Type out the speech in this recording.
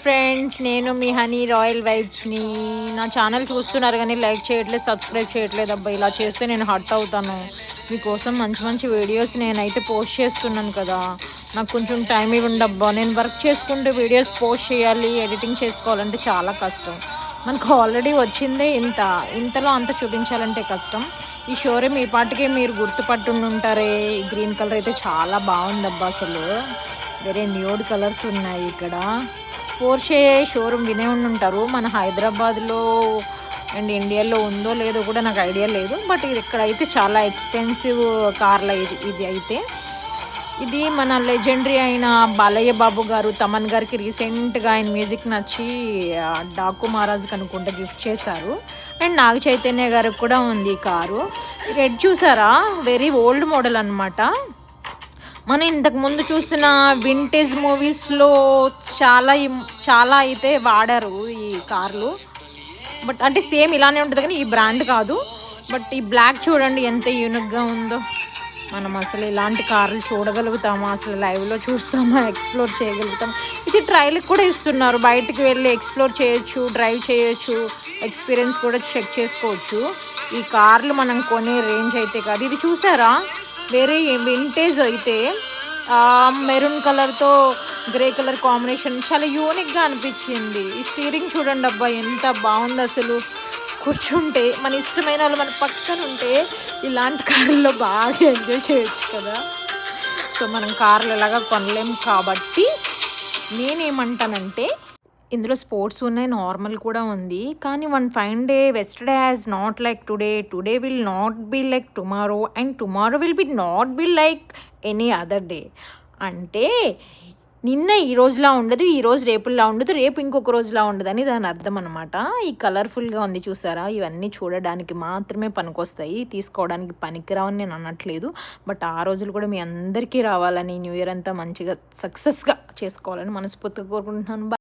Friends, నేను మీ honey royal వైబ్స్ని. నా channel చూస్తున్నారు కానీ లైక్ చేయట్లేదు, సబ్స్క్రైబ్ చేయట్లేదు. అబ్బా, ఇలా చేస్తే నేను హర్ట్ అవుతాను. మీకోసం మంచి మంచి వీడియోస్ నేనైతే పోస్ట్ చేస్తున్నాను కదా. నాకు కొంచెం టైం ఇవ్వండి అబ్బా. నేను వర్క్ చేసుకుంటూ వీడియోస్ పోస్ట్ చేయాలి, ఎడిటింగ్ చేసుకోవాలంటే చాలా కష్టం. మనకు ఆల్రెడీ వచ్చిందే ఇంతలో అంత చూపించాలంటే కష్టం. ఈ షోరూమ్ ఈ పాటికే మీరు గుర్తుపట్టుంటారే. గ్రీన్ కలర్ అయితే చాలా బాగుందబ్బా. అసలు వేరే న్యూడ్ కలర్స్ ఉన్నాయి ఇక్కడ. పోర్షే షోరూమ్ వినే ఉంటారు. మన హైదరాబాద్లో అండ్ ఇండియాలో ఉందో లేదో కూడా నాకు ఐడియా లేదు. బట్ ఇది ఇక్కడైతే చాలా ఎక్స్పెన్సివ్ కార్ల ఇది అయితే. ఇది మన లెజెండరీ అయిన బాలయ్య బాబు గారు, తమన్ గారికి రీసెంట్గా ఆయన మ్యూజిక్ నచ్చి డాకు మహారాజ్కి అనుకుంటే గిఫ్ట్ చేశారు. అండ్ నాగ చైతన్య గారికి కూడా ఉంది ఈ కారు. రెడ్ చూసారా, వెరీ ఓల్డ్ మోడల్ అనమాట. మనం ఇంతకుముందు చూసిన వింటేజ్ మూవీస్లో చాలా అయితే వాడారు ఈ కార్లు. బట్ అంటే సేమ్ ఇలానే ఉంటుంది కానీ ఈ బ్రాండ్ కాదు. బట్ ఈ బ్లాక్ చూడండి ఎంత యూనిక్గా ఉందో. మనం అసలు ఇలాంటి కార్లు చూడగలుగుతామా, అసలు లైవ్లో చూస్తామా, ఎక్స్ప్లోర్ చేయగలుగుతాం. ఇది ట్రయల్కి కూడా ఇస్తున్నారు. బయటికి వెళ్ళి ఎక్స్ప్లోర్ చేయొచ్చు, డ్రైవ్ చేయొచ్చు, ఎక్స్పీరియన్స్ కూడా చెక్ చేసుకోవచ్చు. ఈ కార్లు మనం కొనే రేంజ్ అయితే కాదు. ఇది చూసారా, వేరే వింటేజ్ అయితే మెరూన్ కలర్తో గ్రే కలర్ కాంబినేషన్ చాలా యూనిక్గా అనిపించింది. ఈ స్టీరింగ్ చూడండి అబ్బా, ఎంత బాగుంది అసలు. కూర్చుంటే మన ఇష్టమైన వాళ్ళు మన పక్కన ఉంటే ఇలాంటి కార్లలో బాగా ఎంజాయ్ చేయొచ్చు కదా. సో మనం కార్లు ఎలాగా కొనలేము కాబట్టి నేనేమంటానంటే, ఇందులో స్పోర్ట్స్ ఉన్నాయి, నార్మల్ కూడా ఉంది. కానీ one fine day yesterday has not like today will not be like tomorrow, and tomorrow will be not be like any other day. అంటే నిన్న ఈ రోజులా ఉండదు, ఈ రోజు రేపులా ఉండదు, రేపు ఇంకొక రోజులా ఉండదు అని దాని అర్థం అనమాట. ఈ కలర్ఫుల్గా ఉంది చూసారా, ఇవన్నీ చూడడానికి మాత్రమే పనికొస్తాయి, తీసుకోవడానికి పనికిరావని నేను అనట్లేదు. బట్ ఆ రోజులు కూడా మీ అందరికీ రావాలని, న్యూ ఇయర్ అంతా మంచిగా సక్సెస్గా చేసుకోవాలని మనస్ఫూర్తిగా కోరుకుంటున్నాను.